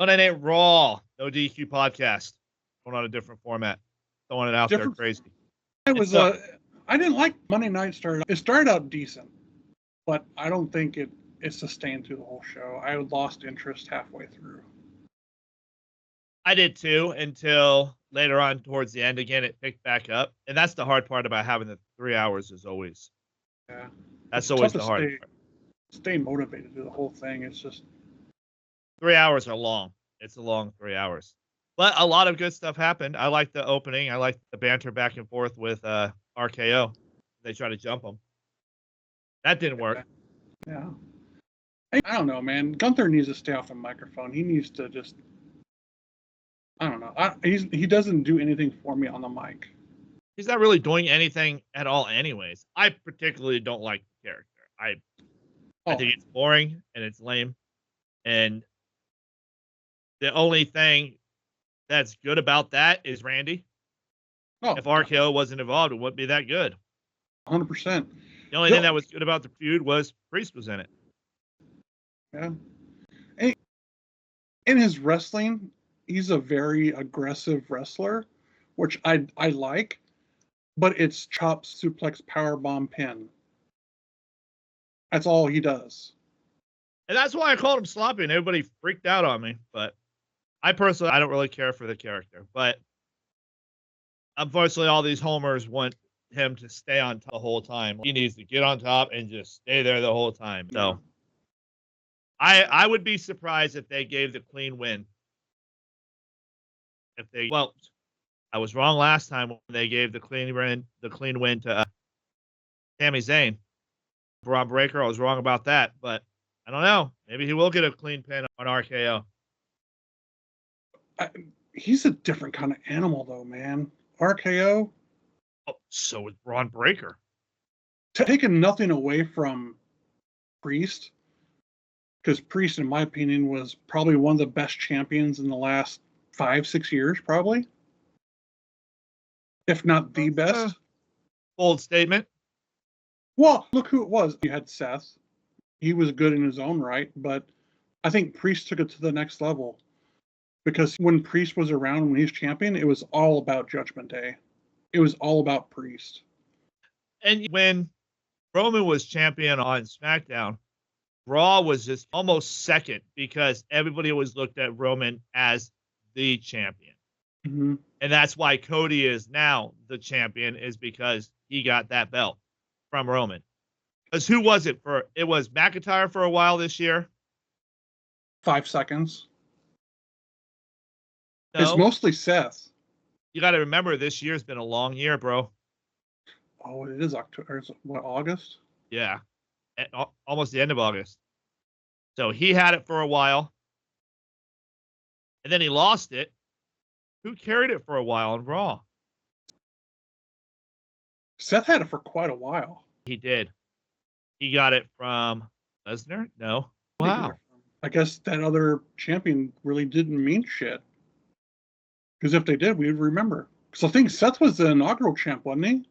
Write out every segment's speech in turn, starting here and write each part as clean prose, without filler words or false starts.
Monday Night Raw, no DQ podcast. Going on a different format. Throwing it out there crazy. I didn't like Monday night started. It started out decent, but I don't think it sustained through the whole show. I lost interest halfway through. I did too, until later on towards the end. Again, it picked back up. And that's the hard part about having the 3 hours is always. Yeah. That's always the hard part. Stay motivated through the whole thing. It's just 3 hours are long. It's a long 3 hours. But a lot of good stuff happened. I like the opening. I like the banter back and forth with RKO. They try to jump him. That didn't work. Yeah. I don't know, man. Gunther needs to stay off the microphone. He needs to just, I don't know. He doesn't do anything for me on the mic. He's not really doing anything at all anyways. I particularly don't like the character. I think it's boring and it's lame. And the only thing that's good about that is Randy. If RKO wasn't involved, it wouldn't be that good. 100%. The only thing that was good about the feud was Priest was in it. Yeah. And in his wrestling, he's a very aggressive wrestler, which I like, but it's chop, suplex, powerbomb, pin. That's all he does. And that's why I called him sloppy, and everybody freaked out on me. But I personally, I don't really care for the character. But unfortunately, all these homers want him to stay on top the whole time. He needs to get on top and just stay there the whole time. So I would be surprised if they gave the clean win. I was wrong last time when they gave the clean win to Sami Zayn. Braun Breaker, I was wrong about that, but I don't know. Maybe he will get a clean pin on RKO. He's a different kind of animal, though, man. RKO. Oh, so is Braun Breaker. Taking nothing away from Priest, because Priest, in my opinion, was probably one of the best champions in the last 5-6 years, probably. If not the best. Bold statement. Well, look who it was. You had Seth. He was good in his own right, but I think Priest took it to the next level. Because when Priest was around, when he was champion, it was all about Judgment Day. It was all about Priest. And when Roman was champion on SmackDown, Raw was just almost second because everybody always looked at Roman as the champion. Mm-hmm. And that's why Cody is now the champion, is because he got that belt from Roman. Because who was it for? It was McIntyre for a while this year. 5 seconds. No. It's mostly Seth. You got to remember, this year's been a long year, bro. Oh, it is October. Is it, what, August? Yeah. Almost the end of August. So he had it for a while. And then he lost it. Who carried it for a while on Raw? Seth had it for quite a while. He did. He got it from Lesnar? No. Wow. I guess that other champion really didn't mean shit. Because if they did, we'd remember. Because I think Seth was the inaugural champ, wasn't he?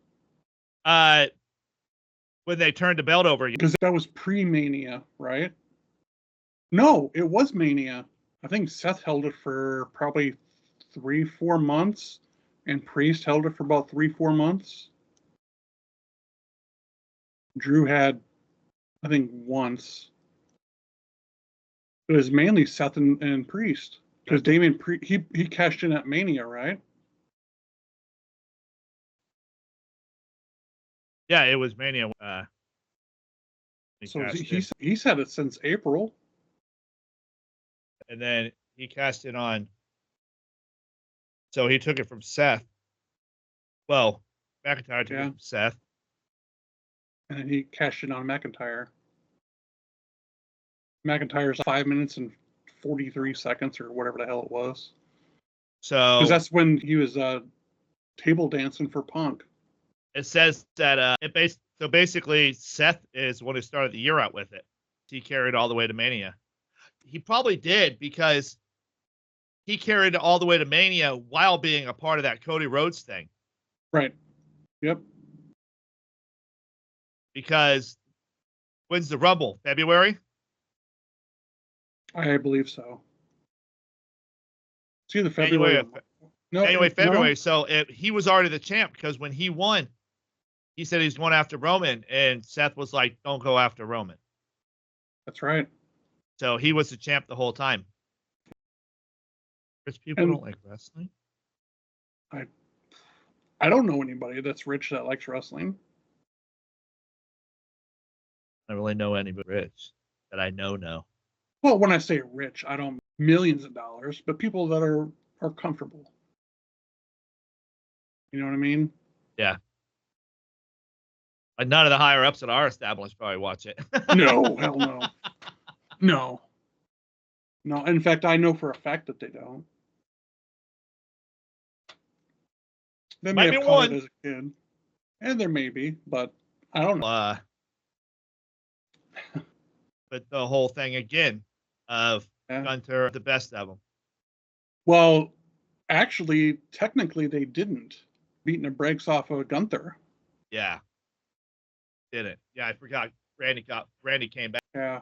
When they turned the belt over. Because that was pre-Mania, right? No, it was Mania. I think Seth held it for probably 3-4 months, and Priest held it for about 3-4 months. Drew had, I think, once. But it was mainly Seth and Priest. Because Damian, he cashed in at Mania, right? Yeah, it was Mania. So he's had it since April. And then he cashed in on. So he took it from Seth. Well, McIntyre took it from Seth. And then he cashed in on McIntyre. McIntyre's 5 minutes and 43 seconds or whatever the hell it was. So because that's when he was table dancing for Punk. It says that so basically Seth is the one who started the year out with it. He carried all the way to Mania. He probably did because he carried it all the way to Mania while being a part of that Cody Rhodes thing. Right. Yep. Because when's the Rumble? February? I believe so. It's either February. February. So he was already the champ because when he won, he said he's going after Roman, and Seth was like, "Don't go after Roman." That's right. So he was the champ the whole time. Rich people don't like wrestling. I don't know anybody that's rich that likes wrestling. I don't really know anybody rich that I know. Well, when I say rich, I don't millions of dollars, but people that are comfortable. You know what I mean? Yeah. But none of the higher ups at our establishment probably watch it. No, hell no. No. In fact, I know for a fact that they don't. They may have caught it as a kid. And there may be, but I don't know. But the whole thing again of Gunther, the best of them. Well, actually, technically, they didn't beating the brakes off of Gunther. Yeah. Didn't. Yeah, I forgot. Randy came back. Yeah.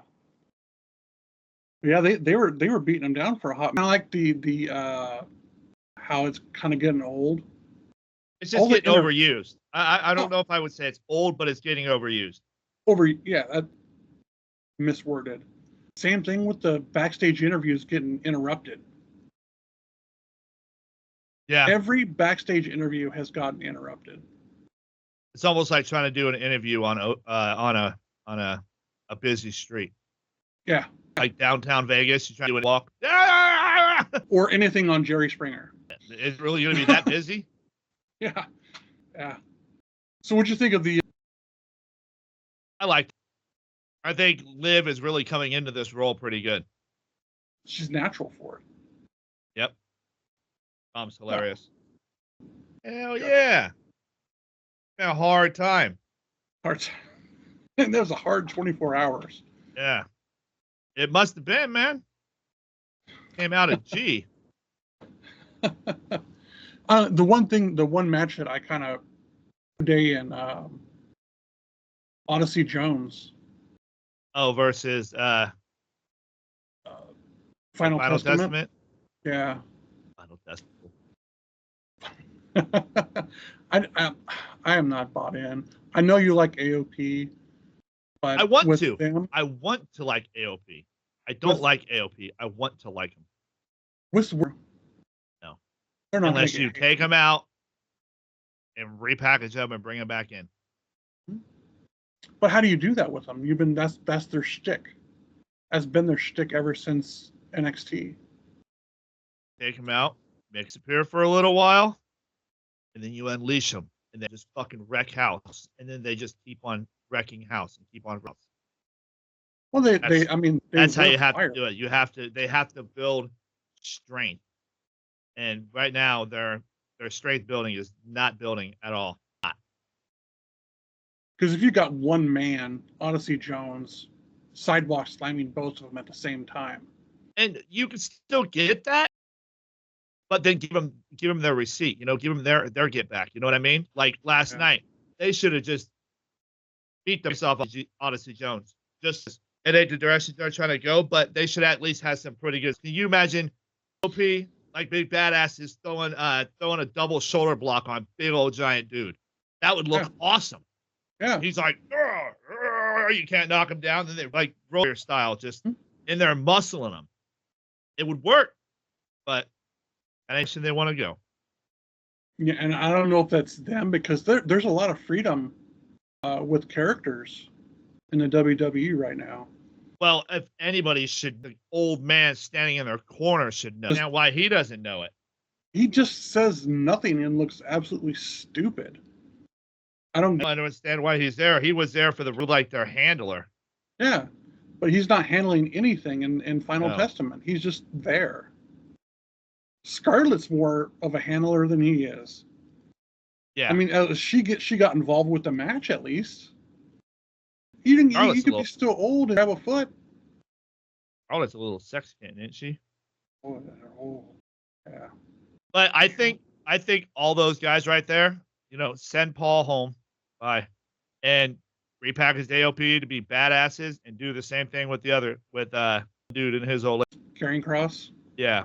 Yeah, they were beating him down for a hot. I like the how it's kind of getting old. It's just getting overused. I don't know if I would say it's old, but it's getting overused. Misworded. Same thing with the backstage interviews getting interrupted. Yeah. Every backstage interview has gotten interrupted. It's almost like trying to do an interview on a busy street. Yeah. Like downtown Vegas, you try to do a walk. Or anything on Jerry Springer. Is it really going to be that busy? Yeah. So what'd you think of the... I liked it. I think Liv is really coming into this role pretty good. She's natural for it. Yep. Mom's hilarious. Hell yeah. A hard time. And that was a hard 24 hours. Yeah. It must have been, man. Came out of G. The one match that I kind of today in Odyssey Jones. Oh, versus Final Testament. Yeah. Final Testament. I am not bought in. I know you like AOP, but I want to. Them, I want to like AOP. I don't like AOP. I want to like him. No. They're not unless you take them out and repackage them and bring them back in. But how do you do that with them? That's their shtick. Has been their shtick ever since NXT. Take them out, make them appear for a little while, and then you unleash them, and they just fucking wreck house, and then they just keep on wrecking house and keep on. Well, that's how you have to do it. They have to build strength, and right now their strength building is not building at all. Because if you got one man, Odyssey Jones, sidewalk slamming both of them at the same time, and you can still get that, but then give them their receipt. Give them their get back. You know what I mean? Like last night, they should have just beat themselves on Odyssey Jones. Just it ain't the direction they're trying to go, but they should at least have some pretty good. Can you imagine OP like big badass is throwing a double shoulder block on big old giant dude? That would look awesome. Yeah. He's like, you can't knock him down. Then they like roller style, just in there muscling him. It would work, but I think they want to go. Yeah, and I don't know if that's them because there's a lot of freedom with characters in the WWE right now. Well, if anybody should, the old man standing in their corner should know. Now, why he doesn't know it? He just says nothing and looks absolutely stupid. I don't understand why he's there. He was there for their handler. Yeah, but he's not handling anything in Final Testament. He's just there. Scarlett's more of a handler than he is. Yeah, I mean, she got involved with the match at least. You could be still old and have a foot. Scarlett's a little sex kitten, isn't she? Oh, yeah. But I think all those guys right there, send Paul home, bye, and repackage AOP to be badasses and do the same thing with dude in his old Karrion Kross. Yeah.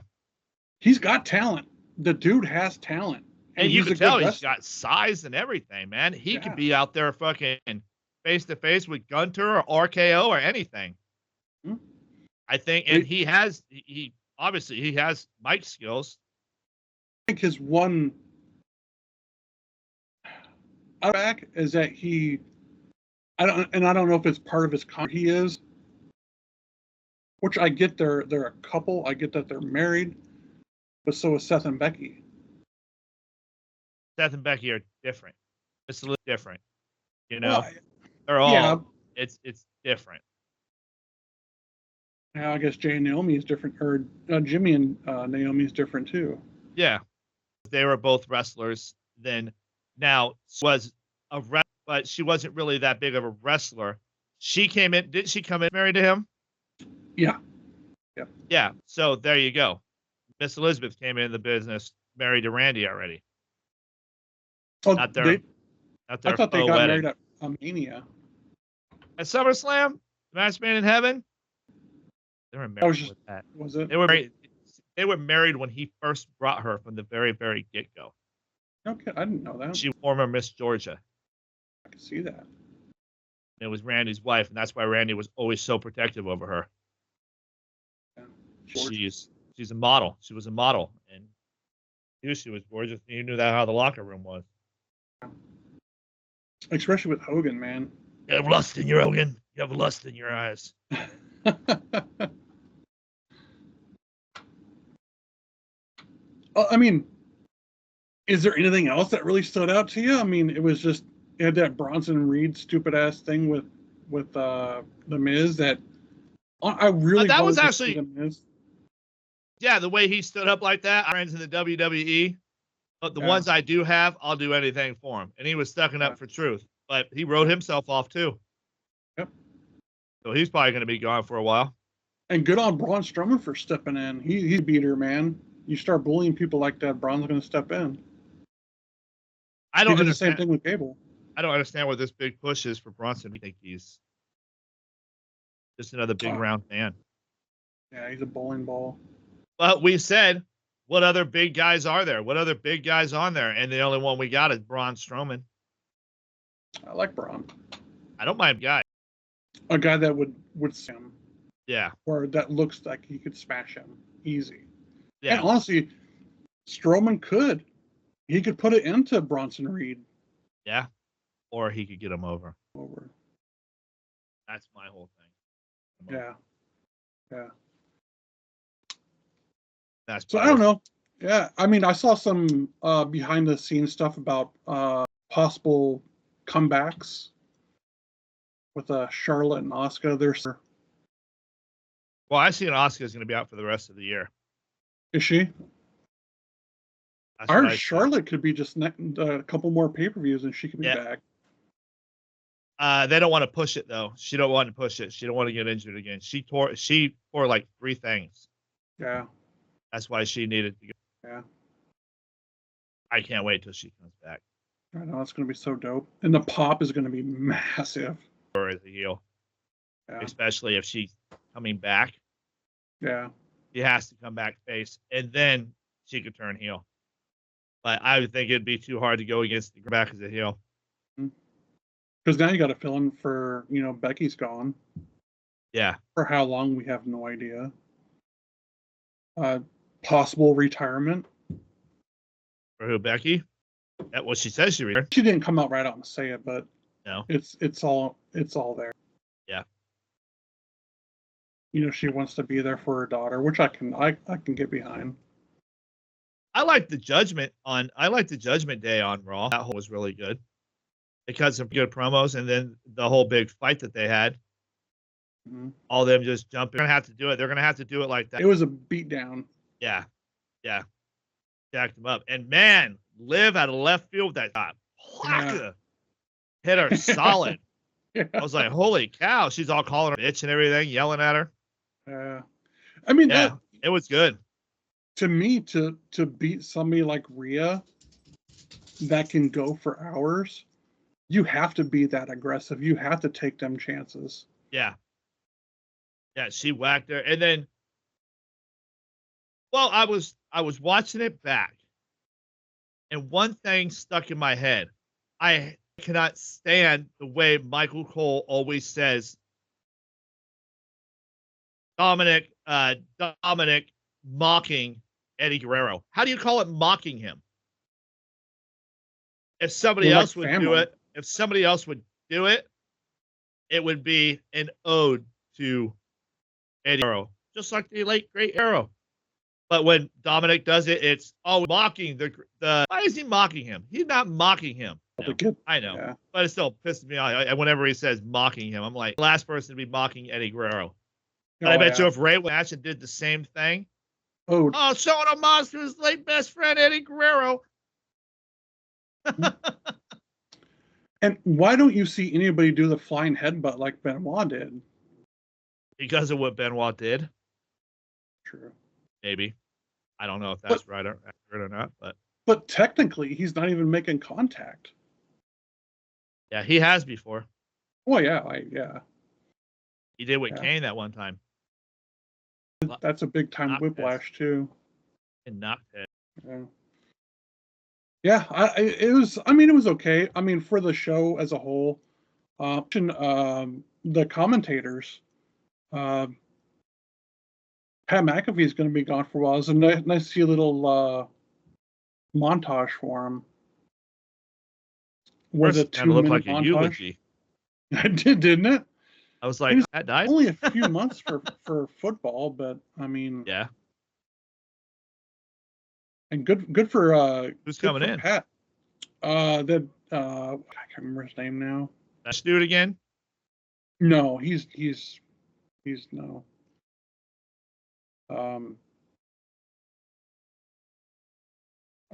he's got talent. The dude has talent. And you he's can a tell good he's wrestler. got size and everything, man. He Yeah. could be out there fucking face to face with Gunter or RKO or anything. Hmm. I think, and he obviously he has mic skills. I think his one back is that I don't know if it's part of his he is, which I get they're a couple. I get that they're married, but so is Seth and Becky. Seth and Becky are different. It's a little different, you know. Well, they're all yeah. It's different. Now I guess Jay and Naomi is different, or Jimmy and Naomi is different too. Yeah, they were both wrestlers. Then now was a but she wasn't really that big of a wrestler. She came in. Didn't she come in married to him? Yeah. Yep. Yeah. So there you go. Miss Elizabeth came into the business married to Randy already. Oh, not their I thought they got married at Mania. At SummerSlam, Match Made in Heaven. They were married with that. Was it? They were married. They were married when he first brought her from the very, very get go. Okay, I didn't know that. She was former Miss Georgia. I can see that. It was Randy's wife, and that's why Randy was always so protective over her. Yeah. She's a model. She was a model, and he knew she was gorgeous. And you knew that how the locker room was. Especially with Hogan, man. You have lust in your Hogan. You have lust in your eyes. I mean, is there anything else that really stood out to you? I mean, it was just it had that Bronson Reed stupid ass thing with the Miz that I really that was actually the Miz. Yeah, the way he stood up like that. I ran to the WWE, but the ones I do have, I'll do anything for him. And he was stucking up for truth, but he wrote himself off too. Yep. So he's probably going to be gone for a while. And good on Braun Strowman for stepping in. He's a beater, man. You start bullying people like that, Braun's going to step in. I don't understand. The same thing with Gable. I don't understand what this big push is for Bronson. I think he's just another big round man. Yeah, he's a bowling ball. But we said, what other big guys are there? What other big guys on there? And the only one we got is Braun Strowman. I like Braun. I don't mind guy. A guy that would him. Yeah. Or that looks like he could smash him easy. Yeah. And honestly, Strowman could. He could put it into Bronson Reed. Yeah. Or he could get him over. That's my whole thing. Yeah. Yeah. That's so I don't know. Yeah. I mean, I saw some behind the scenes stuff about possible comebacks with Charlotte and Asuka. Well, I see Asuka is going to be out for the rest of the year. Is she? Our Charlotte could be just a couple more pay-per-views and she could be back. They don't want to push it though. She don't want to push it. She don't want to get injured again. She tore like 3 things. Yeah. That's why she needed to go. Yeah. I can't wait till she comes back. I know, it's going to be so dope. And the pop is going to be massive. Or as a heel. Yeah. Especially if she's coming back. Yeah. She has to come back face, and then she could turn heel. But I would think it'd be too hard to go against the back as a heel. Because now you got to fill in for, Becky's gone. Yeah. For how long, we have no idea. Possible retirement. For who, Becky? That what she says she retired. She didn't come out right out and say it, but no, it's all there. Yeah. She wants to be there for her daughter, which I can get behind. I like the Judgment Day on Raw. That whole was really good. They cut some good promos, and then the whole big fight that they had. Mm-hmm. All them just jumping. They're gonna have to do it. They're gonna have to do it like that. It was a beatdown. Yeah. Jacked them up, and man, Liv out of left field with that shot. Hit her solid. Yeah. I was like, holy cow! She's all calling her bitch and everything, yelling at her. I mean, it was good. To me, to beat somebody like Rhea that can go for hours, you have to be that aggressive. You have to take them chances. Yeah, she whacked her. And then Well, I was watching it back, and one thing stuck in my head. I cannot stand the way Michael Cole always says Dominic mocking Eddie Guerrero. How do you call it mocking him? If somebody They're like else would do family. it, it would be an ode to Eddie Guerrero, just like the late great Arrow. But when Dominic does it, it's mocking the. Why is he mocking him? He's not mocking him. I know, Yeah. but it still pisses me off. And whenever he says mocking him, I'm like, last person to be mocking Eddie Guerrero. But I bet you if Ray Nash did the same thing, showing a monster his late best friend Eddie Guerrero. And why don't you see anybody do the flying headbutt like Benoit did? Because of what Benoit did. True. Maybe. I don't know if that's right or accurate or not, but technically he's not even making contact. Yeah, he has before. Oh yeah, yeah. He did with Kane that one time. That's a big time whiplash too. And knocked it. Yeah, it was. I mean, it was okay. I mean, for the show as a whole, the commentators, Pat McAfee is going to be gone for a while. It's a nice to see a little montage for him. Was it 2 minute like montage? A eulogy. I did, didn't it? I was like, that died. Only a few months for football, but I mean, yeah. And good for who's coming in? Pat. I can't remember his name now. That dude again? No, he's no.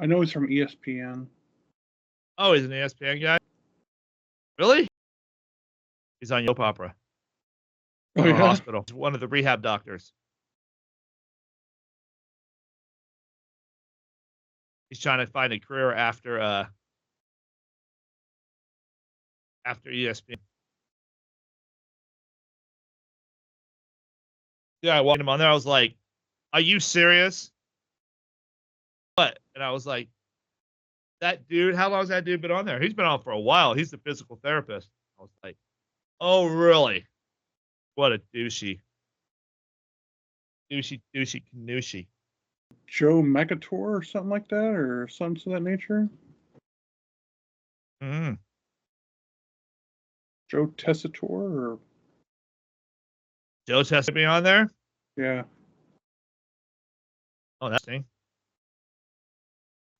I know he's from ESPN. Oh, he's an ESPN guy? Really? He's on Soap Opera. Oh, yeah? Hospital. He's one of the rehab doctors. He's trying to find a career after ESPN. Yeah, I walked him on there. I was like, "Are you serious?" What? And I was like, "That dude. How long has that dude been on there? He's been on for a while. He's the physical therapist." I was like, "Oh, really? What a douchey, canouche." Joe McAtor or something like that, or something to that nature. Mm-hmm. Joe Tessitore or Joe Tessitore be on there? Yeah. Oh, that's thing.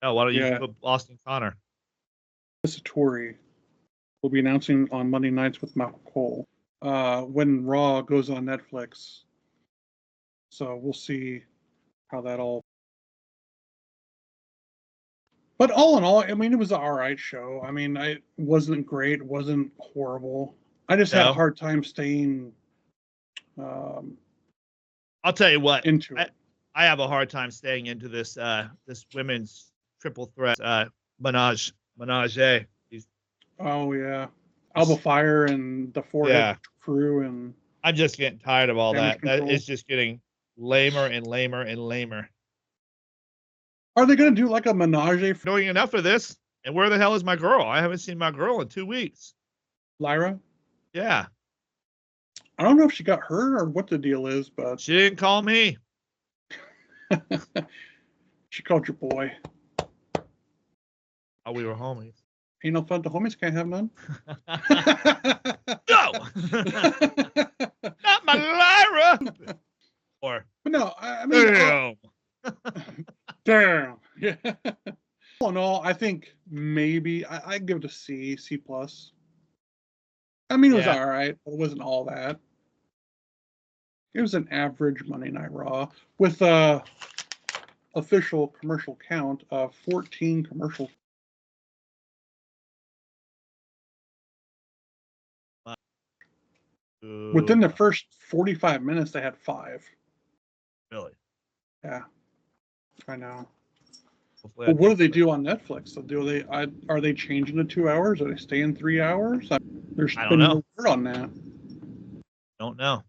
Oh, why don't you put Austin Connor? Tessitore will be announcing on Monday nights with Michael Cole when Raw goes on Netflix. So we'll see how that all. But all in all, I mean, it was an all right show. I mean, it wasn't great. It wasn't horrible. I just had a hard time staying. I'll tell you what. Into it. I have a hard time staying into this this women's triple threat menage. Oh yeah, Alba Fire and the Forehead Crew, and I'm just getting tired of all that. That is just getting lamer and lamer and lamer. Are they going to do like a menage? Doing enough of this. And where the hell is my girl? I haven't seen my girl in 2 weeks. Lyra? Yeah. I don't know if she got hurt or what the deal is, but she didn't call me. She called your boy. Oh, we were homies. Ain't no fun to homies, can't have none. No! Not my Lyra! Or no, I mean damn. Yeah. All in all, I think maybe I'd give it a C plus. I mean, it was all right, but it wasn't all that. It was an average Monday Night Raw with official commercial count of 14 commercials. Within the first 45 minutes, they had 5. Really? Yeah, I know. Well, what do they do on Netflix? Are they changing to 2 hours? Are they staying 3 hours? There's been no word on that. Don't know.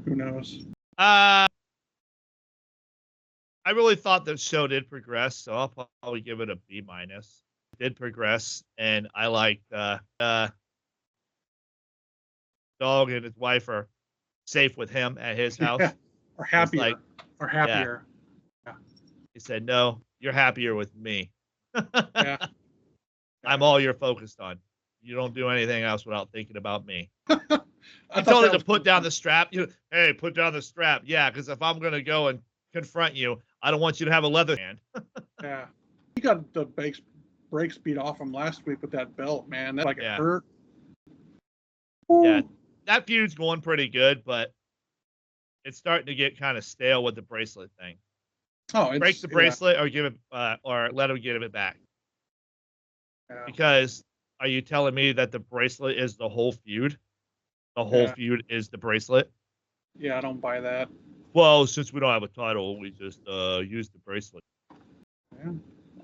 Who knows? I really thought the show did progress, so I'll probably give it a B minus. It did progress, and I liked dog and his wife are safe with him at his house. Yeah. Or happier. like- or happier. He said, "No, you're happier with me. Yeah. I'm all you're focused on. You don't do anything else without thinking about me." I I thought told that him to was put cool. down the strap. Hey, put down the strap. Yeah, because if I'm gonna go and confront you, I don't want you to have a leather hand. Yeah. He got the brakes beat off him last week with that belt, man. That it hurt. Yeah. Ooh. That feud's going pretty good, but it's starting to get kind of stale with the bracelet thing. Oh, Break the bracelet or give it, or let him give it back. Yeah. Because are you telling me that the bracelet is the whole feud? The whole feud is the bracelet? Yeah, I don't buy that. Well, since we don't have a title, we just use the bracelet. Yeah.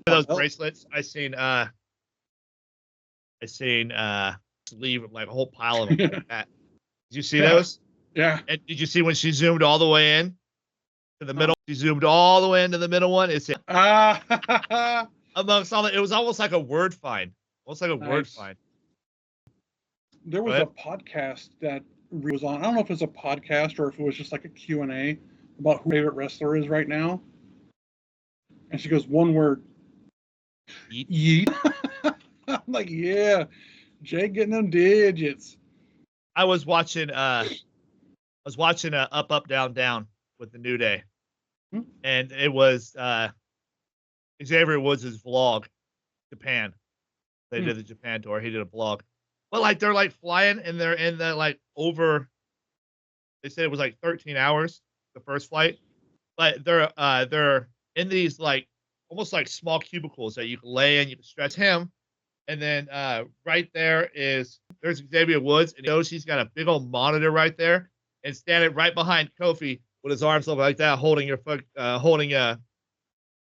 Those bracelets, I seen leave like a whole pile of them like that. Did you see those? Yeah. And did you see when she zoomed all the way in to the middle? She zoomed all the way into the middle one. It's amongst all the, it was almost like a word find. Almost like a word find. There was a podcast that was on. I don't know if it's a podcast or if it was just like a Q&A about who her favorite wrestler is right now. And she goes, one word. Yeet. I'm like, yeah, Jay getting them digits. I was watching Up Up Down Down with the New Day. And it was Xavier Woods' vlog, Japan. They did the Japan tour. He did a vlog. But like they're like flying and they're in the like over, they said it was like 13 hours, the first flight. But they're in these like almost like small cubicles that you can lay in, you can stretch him. And then right there's Xavier Woods, and he knows he's got a big old monitor right there, and standing right behind Kofi with his arms up like that, holding a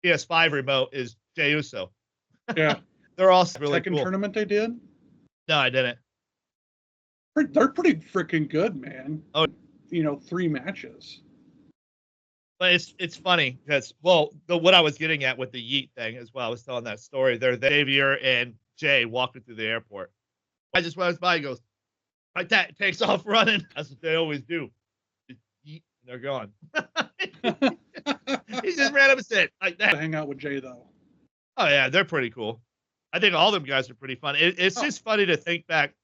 PS5 remote is Jey Uso. Yeah. They're all really second cool. tournament they did? No, I didn't. They're pretty freaking good, man. Oh, 3 matches. But it's funny because what I was getting at with the Yeet thing as well. I was telling that story. They're Xavier and Jay walking through the airport. I just runs by and goes like that, takes off running. That's what they always do. Just yeet, and they're gone. He just ran up and said like that. To hang out with Jay though. Oh yeah, they're pretty cool. I think all them guys are pretty fun. It's just funny to think back.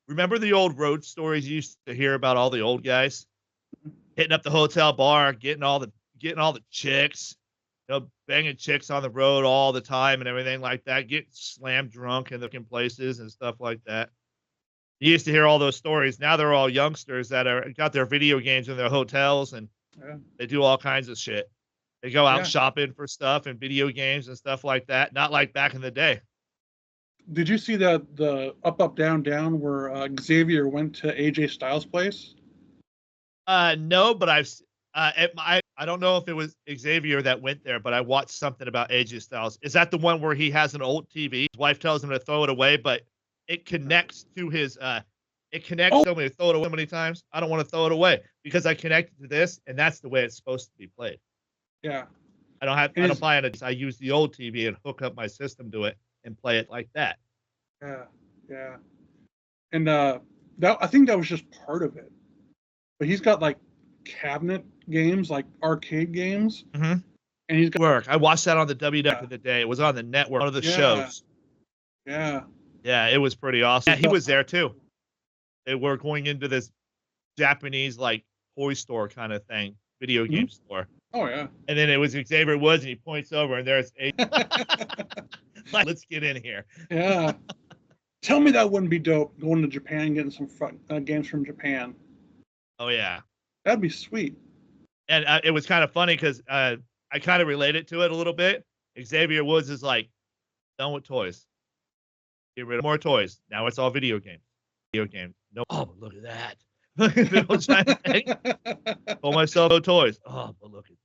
Remember the old road stories you used to hear about all the old guys hitting up the hotel bar, getting all the chicks, banging chicks on the road all the time and everything like that, getting slammed drunk in the places and stuff like that. You used to hear all those stories. Now they're all youngsters that got their video games in their hotels and they do all kinds of shit. They go out shopping for stuff and video games and stuff like that. Not like back in the day. Did you see the Up Up Down Down where Xavier went to AJ Styles' place? No, but I don't know if it was Xavier that went there, but I watched something about AJ Styles. Is that the one where he has an old TV? His wife tells him to throw it away, but it connects to his so many, throw it away many times. I don't want to throw it away because I connected to this, and that's the way it's supposed to be played. Yeah. I don't buy it. I use the old TV and hook up my system to it and play it like that. Yeah, yeah. And I think that was just part of it. But he's got like cabinet games, like arcade games. Mm-hmm. And he's got I watched that on the WW of the day. It was on the network, one of the shows. Yeah. Yeah, it was pretty awesome. Yeah, he was there too. They were going into this Japanese like toy store kind of thing, video game store. Oh yeah. And then it was Xavier Woods, and he points over, and there's like, let's get in here. Yeah. Tell me that wouldn't be dope, going to Japan and getting some fun, games from Japan. Oh yeah, that'd be sweet. And it was kind of funny because I kind of related to it a little bit. Xavier Woods is like, done with toys. Get rid of more toys. Now it's all video games. Video games. No. Oh, but look at that. Look at the old giant thing. Told myself no toys. Oh, but look at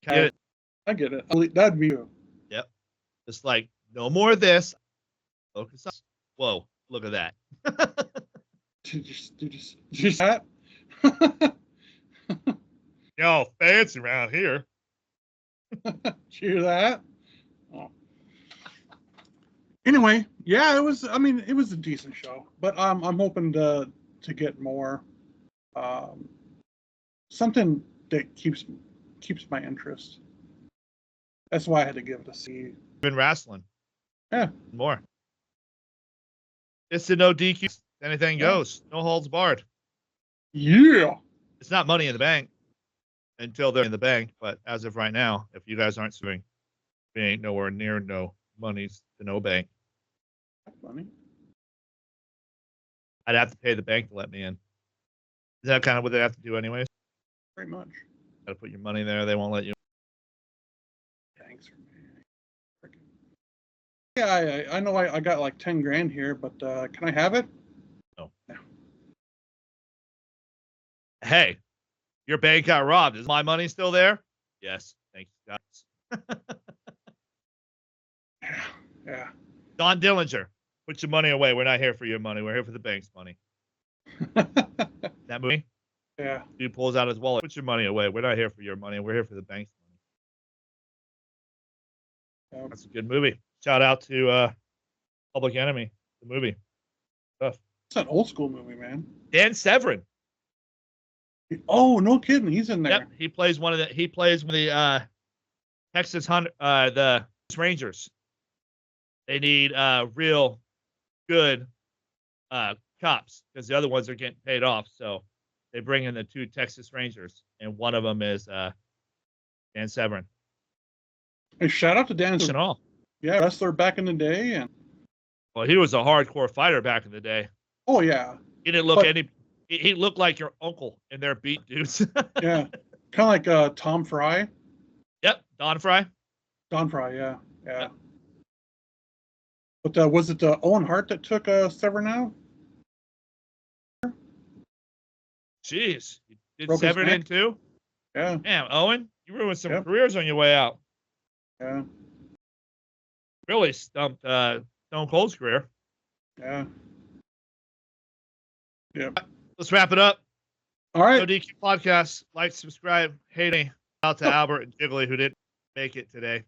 that. I get it. That'd be you. Yep. It's like, no more of this. Focus on. Whoa, look at that. Did you that? Y'all fancy around here. Did you hear that? Oh. Anyway, yeah, it was. I mean, it was a decent show, but I'm hoping to get more. Something that keeps my interest. That's why I had to give it a C. Been wrestling. Yeah. More. It's the no DQ. Anything goes. No holds barred. Yeah. It's not Money in the Bank until they're in the bank. But as of right now, if you guys aren't suing, we ain't nowhere near no monies to no bank. That's funny. I'd have to pay the bank to let me in. Is that kind of what they have to do anyways? Pretty much. Got to put your money there. They won't let you. Thanks for me. Yeah, I know I got like 10 grand here, but can I have it? No. No. Hey, your bank got robbed. Is my money still there? Yes. Thank you, guys. Yeah. Don Dillinger, put your money away. We're not here for your money. We're here for the bank's money. That movie? Yeah. Dude pulls out his wallet. Put your money away. We're not here for your money. We're here for the bank's money. Yep. That's a good movie. Shout out to Public Enemy, the movie. Stuff. It's an old school movie, man. Dan Severn. Oh, no kidding. He's in there. Yep. He plays one of the Texas the Rangers. They need real good cops because the other ones are getting paid off. So they bring in the 2 Texas Rangers, and one of them is Dan Severn. And shout out to Dan. All. Yeah, wrestler back in the day, and Well, he was a hardcore fighter back in the day. oh yeah, He didn't look He looked like your uncle in their beat dudes. yeah, kind of like Tom Fry. Yep, Don Fry. Don Fry, yeah. Yep. But was it Owen Hart that took Severn out? Jeez, you did Broke his Severn neck? in too? Yeah, Damn, Owen, you ruined some Yep. careers on your way out. yeah, Really stumped Stone Cold's career. yeah. Yep. Let's wrap it up. All right. No DQ Podcast. Like, subscribe. Hey, out to Albert and Jiggly who didn't make it today.